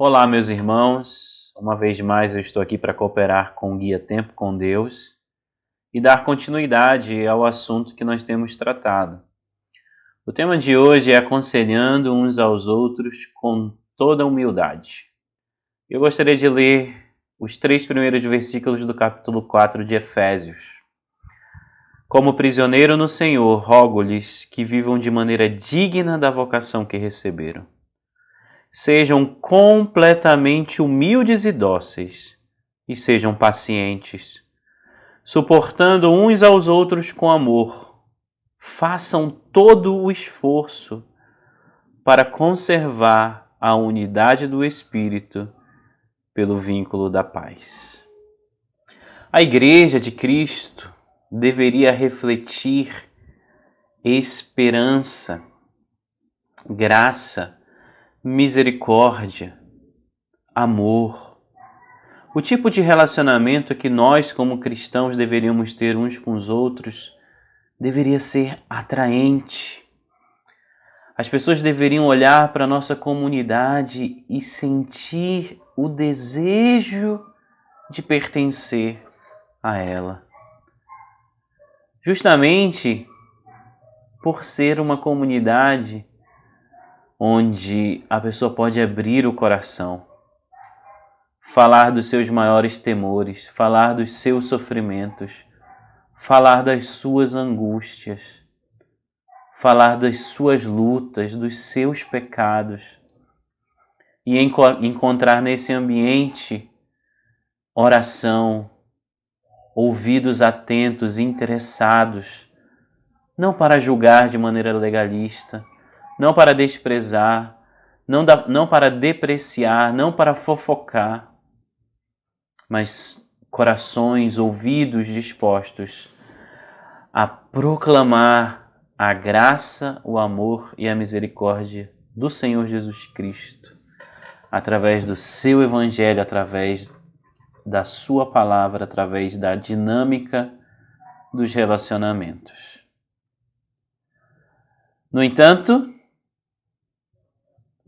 Olá, meus irmãos. Uma vez mais eu estou aqui para cooperar com o Guia Tempo com Deus e dar continuidade ao assunto que nós temos tratado. O tema de hoje é aconselhando uns aos outros com toda humildade. Eu gostaria de ler os 3 primeiros versículos do capítulo 4 de Efésios. Como prisioneiro no Senhor, rogo-lhes que vivam de maneira digna da vocação que receberam. Sejam completamente humildes e dóceis, e sejam pacientes, suportando uns aos outros com amor. Façam todo o esforço para conservar a unidade do Espírito pelo vínculo da paz. A Igreja de Cristo deveria refletir esperança, graça, misericórdia, amor. O tipo de relacionamento que nós, como cristãos, deveríamos ter uns com os outros deveria ser atraente. As pessoas deveriam olhar para a nossa comunidade e sentir o desejo de pertencer a ela. Justamente por ser uma comunidade onde a pessoa pode abrir o coração, falar dos seus maiores temores, falar dos seus sofrimentos, falar das suas angústias, falar das suas lutas, dos seus pecados, e encontrar nesse ambiente oração, ouvidos atentos, interessados, não para julgar de maneira legalista, não para desprezar, não para depreciar, não para fofocar, mas corações, ouvidos dispostos a proclamar a graça, o amor e a misericórdia do Senhor Jesus Cristo, através do seu Evangelho, através da sua palavra, através da dinâmica dos relacionamentos. No entanto,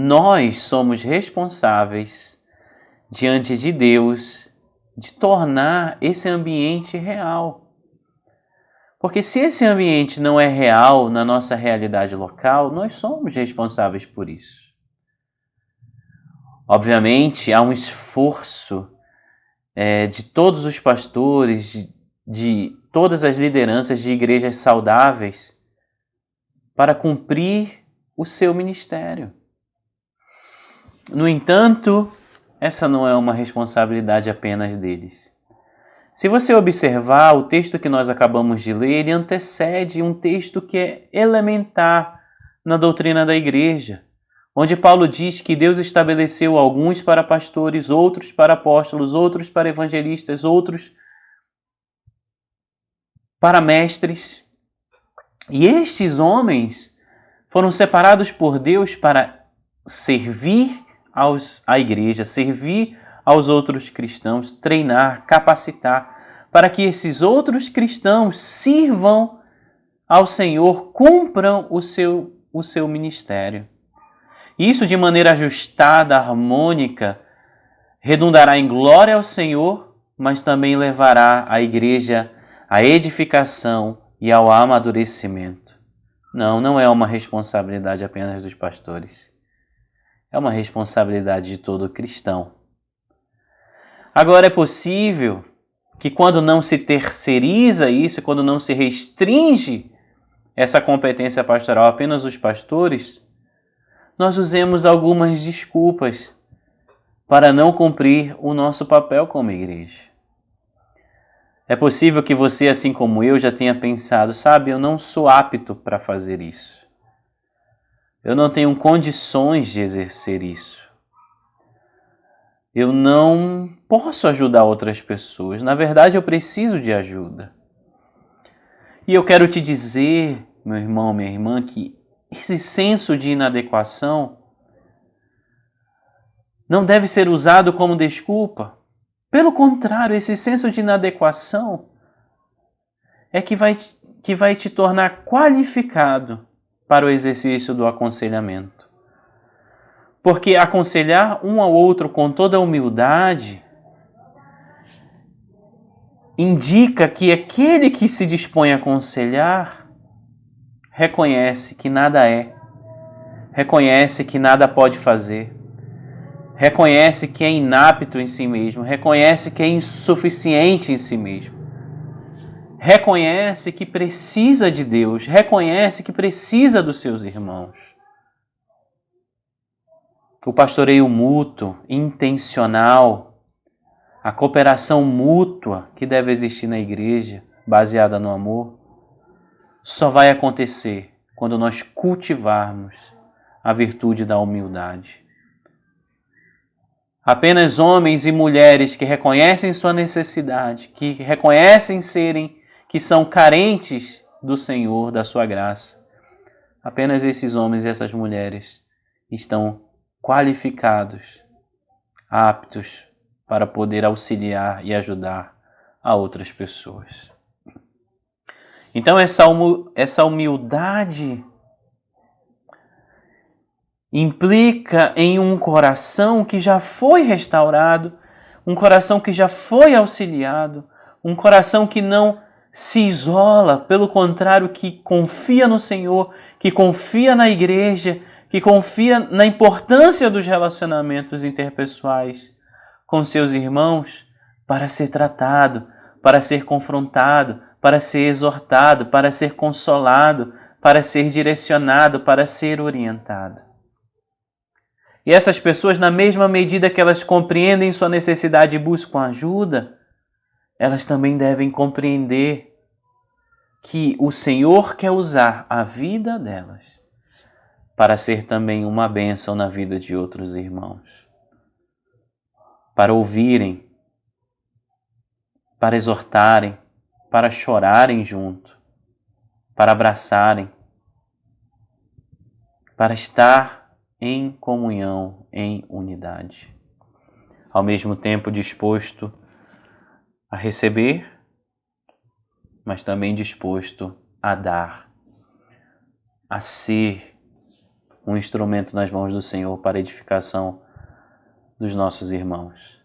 nós somos responsáveis diante de Deus de tornar esse ambiente real. Porque se esse ambiente não é real na nossa realidade local, nós somos responsáveis por isso. Obviamente, há um esforço de todos os pastores, de todas as lideranças de igrejas saudáveis para cumprir o seu ministério. No entanto, essa não é uma responsabilidade apenas deles. Se você observar o texto que nós acabamos de ler, ele antecede um texto que é elementar na doutrina da igreja, onde Paulo diz que Deus estabeleceu alguns para pastores, outros para apóstolos, outros para evangelistas, outros para mestres. E estes homens foram separados por Deus para servir à igreja, servir aos outros cristãos, treinar, capacitar, para que esses outros cristãos sirvam ao Senhor, cumpram o seu ministério. Isso de maneira ajustada, harmônica, redundará em glória ao Senhor, mas também levará a igreja à edificação e ao amadurecimento. Não é uma responsabilidade apenas dos pastores. É uma responsabilidade de todo cristão. Agora, é possível que quando não se terceiriza isso, quando não se restringe essa competência pastoral apenas aos pastores, nós usemos algumas desculpas para não cumprir o nosso papel como igreja. É possível que você, assim como eu, já tenha pensado, eu não sou apto para fazer isso. Eu não tenho condições de exercer isso. Eu não posso ajudar outras pessoas. Na verdade, eu preciso de ajuda. E eu quero te dizer, meu irmão, minha irmã, que esse senso de inadequação não deve ser usado como desculpa. Pelo contrário, esse senso de inadequação é que vai te tornar qualificado para o exercício do aconselhamento. Porque aconselhar um ao outro com toda a humildade indica que aquele que se dispõe a aconselhar reconhece que nada é, reconhece que nada pode fazer, reconhece que é inapto em si mesmo, reconhece que é insuficiente em si mesmo, reconhece que precisa de Deus, reconhece que precisa dos seus irmãos. O pastoreio mútuo, intencional, a cooperação mútua que deve existir na igreja, baseada no amor, só vai acontecer quando nós cultivarmos a virtude da humildade. Apenas homens e mulheres que reconhecem sua necessidade, que reconhecem que são carentes do Senhor, da sua graça, apenas esses homens e essas mulheres estão qualificados, aptos para poder auxiliar e ajudar a outras pessoas. Então essa humildade implica em um coração que já foi restaurado, um coração que já foi auxiliado, um coração que não se isola, pelo contrário, que confia no Senhor, que confia na igreja, que confia na importância dos relacionamentos interpessoais com seus irmãos para ser tratado, para ser confrontado, para ser exortado, para ser consolado, para ser direcionado, para ser orientado. E essas pessoas, na mesma medida que elas compreendem sua necessidade e buscam ajuda, elas também devem compreender que o Senhor quer usar a vida delas para ser também uma bênção na vida de outros irmãos. Para ouvirem, para exortarem, para chorarem junto, para abraçarem, para estar em comunhão, em unidade. Ao mesmo tempo disposto a receber, mas também disposto a dar, a ser um instrumento nas mãos do Senhor para a edificação dos nossos irmãos.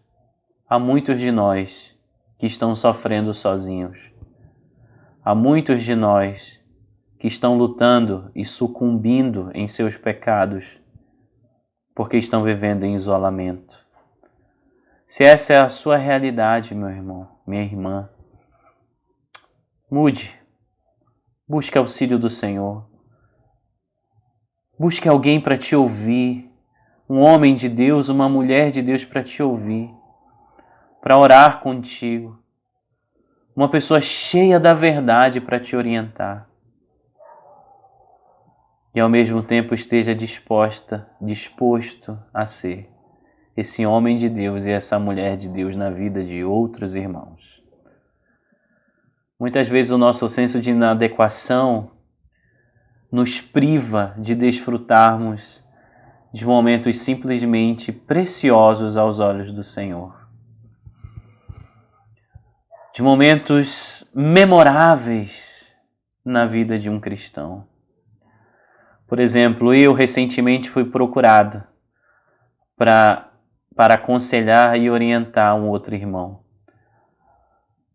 Há muitos de nós que estão sofrendo sozinhos. Há muitos de nós que estão lutando e sucumbindo em seus pecados porque estão vivendo em isolamento. Se essa é a sua realidade, meu irmão, minha irmã, mude. Busque auxílio do Senhor. Busque alguém para te ouvir. Um homem de Deus, uma mulher de Deus para te ouvir, para orar contigo. Uma pessoa cheia da verdade para te orientar. E ao mesmo tempo esteja disposto a ser esse homem de Deus e essa mulher de Deus na vida de outros irmãos. Muitas vezes o nosso senso de inadequação nos priva de desfrutarmos de momentos simplesmente preciosos aos olhos do Senhor. De momentos memoráveis na vida de um cristão. Por exemplo, eu recentemente fui procurado para aconselhar e orientar um outro irmão.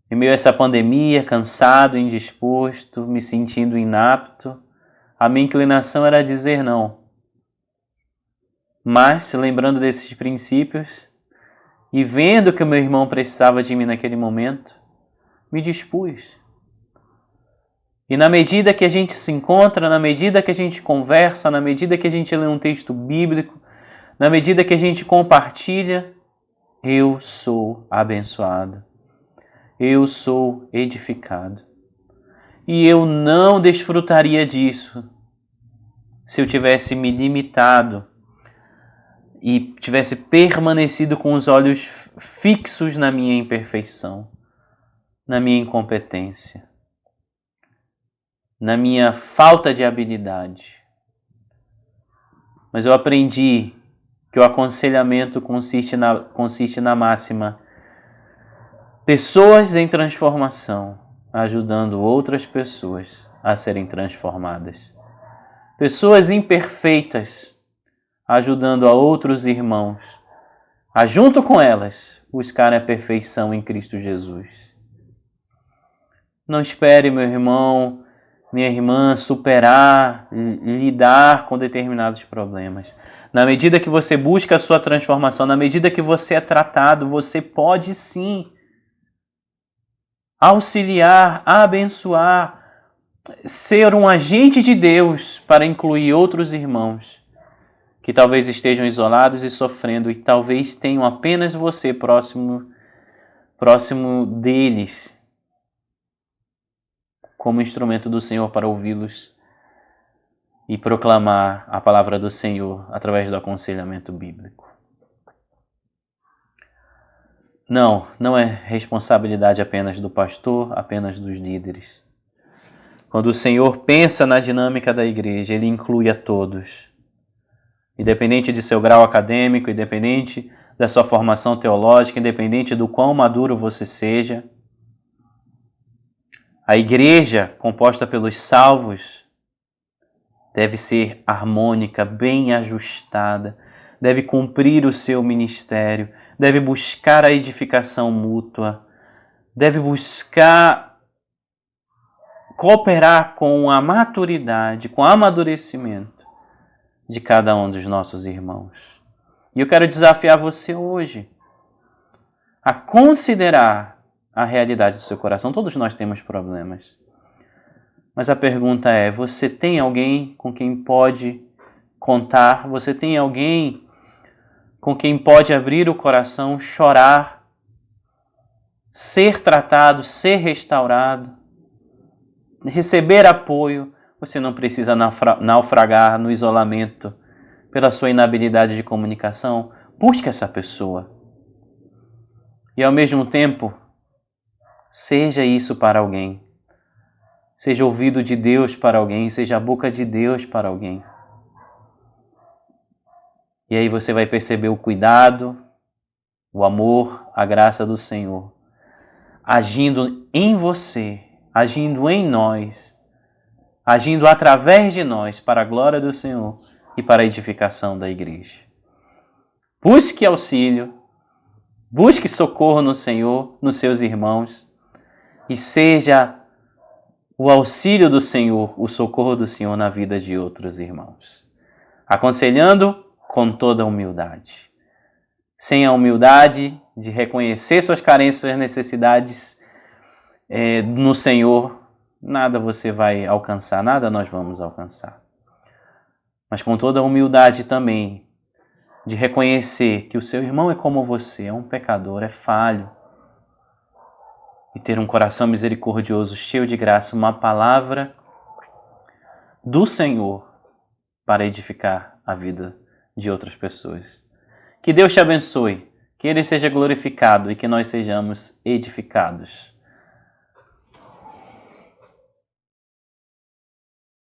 Em meio a essa pandemia, cansado, indisposto, me sentindo inapto, a minha inclinação era dizer não. Mas, lembrando desses princípios e vendo que o meu irmão precisava de mim naquele momento, me dispus. E na medida que a gente se encontra, na medida que a gente conversa, na medida que a gente lê um texto bíblico, na medida que a gente compartilha, eu sou abençoado. Eu sou edificado. E eu não desfrutaria disso se eu tivesse me limitado e tivesse permanecido com os olhos fixos na minha imperfeição, na minha incompetência, na minha falta de habilidade. Mas eu aprendi que o aconselhamento consiste na máxima: pessoas em transformação, ajudando outras pessoas a serem transformadas. Pessoas imperfeitas, ajudando a outros irmãos a, junto com elas, buscar a perfeição em Cristo Jesus. Não espere, meu irmão, minha irmã, superar, lidar com determinados problemas. Na medida que você busca a sua transformação, na medida que você é tratado, você pode sim auxiliar, abençoar, ser um agente de Deus para incluir outros irmãos que talvez estejam isolados e sofrendo e talvez tenham apenas você próximo deles como instrumento do Senhor para ouvi-los e proclamar a palavra do Senhor através do aconselhamento bíblico. Não é responsabilidade apenas do pastor, apenas dos líderes. Quando o Senhor pensa na dinâmica da igreja, Ele inclui a todos. Independente de seu grau acadêmico, independente da sua formação teológica, independente do quão maduro você seja, a igreja, composta pelos salvos, deve ser harmônica, bem ajustada, deve cumprir o seu ministério, deve buscar a edificação mútua, deve buscar cooperar com a maturidade, com o amadurecimento de cada um dos nossos irmãos. E eu quero desafiar você hoje a considerar a realidade do seu coração. Todos nós temos problemas. Mas a pergunta é, você tem alguém com quem pode contar? Você tem alguém com quem pode abrir o coração, chorar, ser tratado, ser restaurado, receber apoio? Você não precisa naufragar no isolamento pela sua inabilidade de comunicação. Busque essa pessoa. E ao mesmo tempo, seja isso para alguém. Seja ouvido de Deus para alguém, seja a boca de Deus para alguém. E aí você vai perceber o cuidado, o amor, a graça do Senhor agindo em você, agindo em nós, agindo através de nós para a glória do Senhor e para a edificação da igreja. Busque auxílio, busque socorro no Senhor, nos seus irmãos, e seja o auxílio do Senhor, o socorro do Senhor na vida de outros irmãos. Aconselhando com toda a humildade. Sem a humildade de reconhecer suas carências, suas necessidades no Senhor, nada você vai alcançar, nada nós vamos alcançar. Mas com toda a humildade também, de reconhecer que o seu irmão é como você, é um pecador, é falho. E ter um coração misericordioso, cheio de graça, uma palavra do Senhor para edificar a vida de outras pessoas. Que Deus te abençoe, que Ele seja glorificado e que nós sejamos edificados.